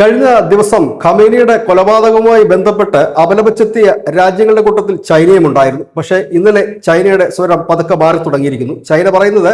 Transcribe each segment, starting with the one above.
കഴിഞ്ഞ ദിവസം ഖമേനിയുടെ കൊലപാതകവുമായി ബന്ധപ്പെട്ട് അപലപിച്ചെത്തിയ രാജ്യങ്ങളുടെ കൂട്ടത്തിൽ ചൈനയും ഉണ്ടായിരുന്നു. പക്ഷേ ഇന്നലെ ചൈനയുടെ സ്വരം പതുക്കെ മാറി തുടങ്ങിയിരിക്കുന്നു. ചൈന പറയുന്നത്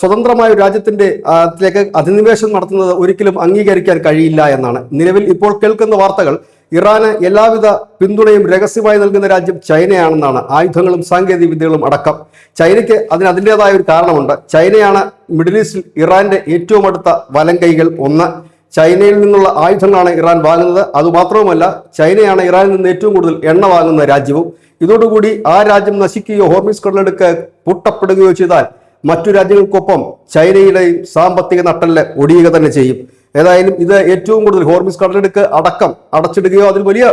സ്വതന്ത്രമായ ഒരു രാജ്യത്തിന്റെ ത്തിലേക്ക് അധിനിവേശം നടത്തുന്നത് ഒരിക്കലും അംഗീകരിക്കാൻ കഴിയില്ല എന്നാണ്. നിലവിൽ ഇപ്പോൾ കേൾക്കുന്ന വാർത്തകൾ ഇറാന് എല്ലാവിധ പിന്തുണയും രഹസ്യമായി നൽകുന്ന രാജ്യം ചൈനയാണെന്നാണ്. ആയുധങ്ങളും സാങ്കേതിക വിദ്യകളും അടക്കം. ചൈനയ്ക്ക് അതിൻ്റെതായ ഒരു കാരണമുണ്ട്. ചൈനയാണ് മിഡിൽ ഈസ്റ്റിൽ ഇറാന്റെ ഏറ്റവും അടുത്ത വലം കൈകൾ. ഒന്ന്, ചൈനയിൽ നിന്നുള്ള ആയുധങ്ങളാണ് ഇറാൻ വാങ്ങുന്നത്. അതുമാത്രവുമല്ല, ചൈനയാണ് ഇറാനിൽ നിന്ന് ഏറ്റവും കൂടുതൽ എണ്ണ വാങ്ങുന്ന രാജ്യവും. ഇതോടുകൂടി ആ രാജ്യം നശിക്കുകയോ ഹോർമൂസ് കടലിടുക്ക് പൂട്ടപ്പെടുകയോ ചെയ്താൽ മറ്റു രാജ്യങ്ങൾക്കൊപ്പം ചൈനയുടെയും സാമ്പത്തിക നട്ടെല്ല് ഒടിയുക തന്നെ ചെയ്യും. ഏതായാലും ഇത് ഏറ്റവും കൂടുതൽ ഹോർമൂസ് കടലിടുക്ക് അടക്കം അടച്ചിടുകയോ അതിൽ വലിയ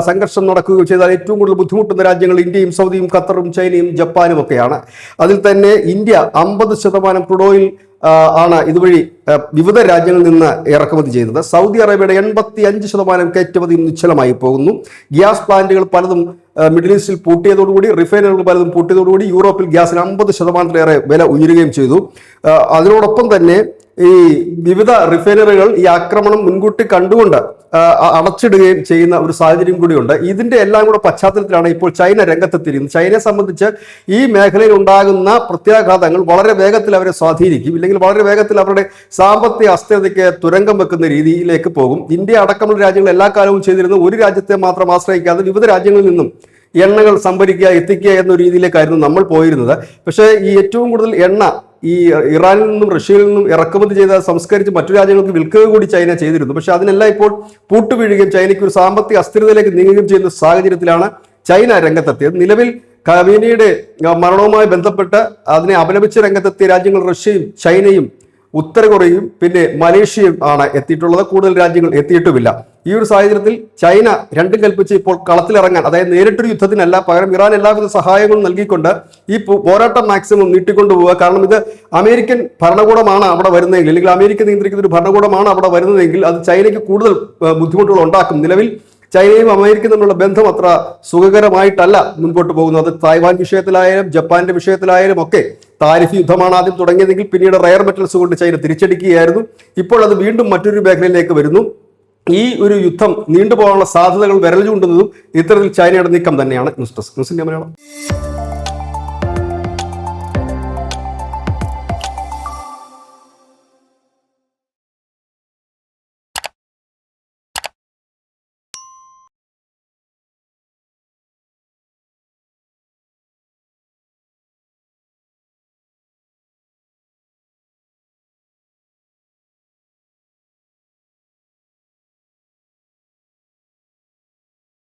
സംഘർഷം നടക്കുകയോ ചെയ്താൽ ഏറ്റവും കൂടുതൽ ബുദ്ധിമുട്ടുന്ന രാജ്യങ്ങൾ ഇന്ത്യയും സൗദിയും ഖത്തറും ചൈനയും ജപ്പാനും ഒക്കെയാണ്. അതിൽ തന്നെ ഇന്ത്യ 50% ക്രൂഡ് ഓയിൽ ആണ് ഇതുവഴി വിവിധ രാജ്യങ്ങളിൽ നിന്ന് ഇറക്കുമതി ചെയ്യുന്നത്. സൗദി അറേബ്യയുടെ 85% കയറ്റുമതി നിശ്ചലമായി പോകുന്നു. ഗ്യാസ് പ്ലാന്റുകൾ പലതും മിഡിൽ ഈസ്റ്റിൽ പൂട്ടിയതോടുകൂടി, റിഫൈനറികൾ പലതും പൂട്ടിയതോടുകൂടി യൂറോപ്പിൽ ഗ്യാസിന് 50%-ലേറെ വില ഉയരുകയും ചെയ്തു. അതിനോടൊപ്പം തന്നെ ഈ വിവിധ റിഫൈനറികൾ ഈ ആക്രമണം മുൻകൂട്ടി കണ്ടുകൊണ്ട് അടച്ചിടുകയും ചെയ്യുന്ന ഒരു സാഹചര്യം കൂടിയുണ്ട്. ഇതിന്റെ എല്ലാം കൂടെ പശ്ചാത്തലത്തിലാണ് ഇപ്പോൾ ചൈന രംഗത്തെത്തിയിരിക്കുന്നത്. ചൈനയെ സംബന്ധിച്ച് ഈ മേഖലയിൽ ഉണ്ടാകുന്ന പ്രത്യാഘാതങ്ങൾ വളരെ വേഗത്തിൽ അവരെ സ്വാധീനിക്കും. ഇല്ലെങ്കിൽ വളരെ വേഗത്തിൽ അവരുടെ സാമ്പത്തിക അസ്ഥിരതയ്ക്ക് തുരങ്കം വെക്കുന്ന രീതിയിലേക്ക് പോകും. ഇന്ത്യ അടക്കമുള്ള രാജ്യങ്ങൾ എല്ലാ കാലവും ചെയ്തിരുന്നത് ഒരു രാജ്യത്തെ മാത്രം ആശ്രയിക്കാതെ വിവിധ രാജ്യങ്ങളിൽ നിന്നും എണ്ണകൾ സംഭരിക്കുക, എത്തിക്കുക എന്ന രീതിയിലേക്കായിരുന്നു നമ്മൾ പോയിരുന്നത്. പക്ഷേ ഈ ഏറ്റവും കൂടുതൽ എണ്ണ ഈ ഇറാനിൽ നിന്നും റഷ്യയിൽ നിന്നും ഇറക്കുമതി ചെയ്ത സംസ്കരിച്ച് മറ്റു രാജ്യങ്ങൾക്ക് വിൽക്കുക കൂടി ചൈന ചെയ്തിരുന്നു. പക്ഷെ അതിനെല്ലാം ഇപ്പോൾ പൂട്ടുവീഴുകയും ചൈനയ്ക്ക് ഒരു സാമ്പത്തിക അസ്ഥിരതയിലേക്ക് നീങ്ങുകയും ചെയ്യുന്ന സാഹചര്യത്തിലാണ് ചൈന രംഗത്തെത്തിയത്. നിലവിൽ ഖമേനിയുടെ മരണവുമായി ബന്ധപ്പെട്ട് അതിനെ അപലപിച്ച് രംഗത്തെത്തിയ രാജ്യങ്ങൾ റഷ്യയും ചൈനയും ഉത്തര കൊറിയയും പിന്നെ മലേഷ്യയും ആണ് എത്തിയിട്ടുള്ളത്. കൂടുതൽ രാജ്യങ്ങൾ എത്തിയിട്ടുമില്ല. ഈ ഒരു സാഹചര്യത്തിൽ ചൈന രണ്ടും കൽപ്പിച്ച് ഇപ്പോൾ കളത്തിലിറങ്ങാൻ, അതായത് നേരിട്ടൊരു യുദ്ധത്തിനല്ല, പകരം ഇറാൻ എല്ലാവിധ സഹായങ്ങളും നൽകിക്കൊണ്ട് ഈ പോരാട്ടം മാക്സിമം നീട്ടിക്കൊണ്ടുപോവുക. കാരണം ഇത് അമേരിക്കൻ ഭരണകൂടമാണ് അവിടെ വരുന്നതെങ്കിൽ, അല്ലെങ്കിൽ അമേരിക്ക നിയന്ത്രിക്കുന്ന ഒരു ഭരണകൂടമാണ് അവിടെ വരുന്നതെങ്കിൽ അത് ചൈനയ്ക്ക് കൂടുതൽ ബുദ്ധിമുട്ടുകൾ ഉണ്ടാക്കും. നിലവിൽ ചൈനയും അമേരിക്കയും തമ്മിലുള്ള ബന്ധം അത്ര സുഖകരമായിട്ടല്ല മുൻപോട്ട് പോകുന്നത്. അത് തായ്വാൻ വിഷയത്തിലായാലും ജപ്പാന്റെ വിഷയത്തിലായാലും ഒക്കെ താരിഫ് യുദ്ധമാണ് ആദ്യം തുടങ്ങിയതെങ്കിൽ പിന്നീട് റയർ മെറ്റൽസ് കൊണ്ട് ചൈന തിരിച്ചടിക്കുകയായിരുന്നു. ഇപ്പോൾ അത് വീണ്ടും മറ്റൊരു മേഖലയിലേക്ക് വരുന്നു. ഈ ഒരു യുദ്ധം നീണ്ടുപോകാനുള്ള സാധ്യതകൾ വിരൽ ചൂണ്ടുന്നതും ഇത്തരത്തിൽ ചൈനയുടെ നീക്കം തന്നെയാണ്. ന്യൂസ് ഡെസ്ക് ന്യൂസിന്റെ മലയാളം.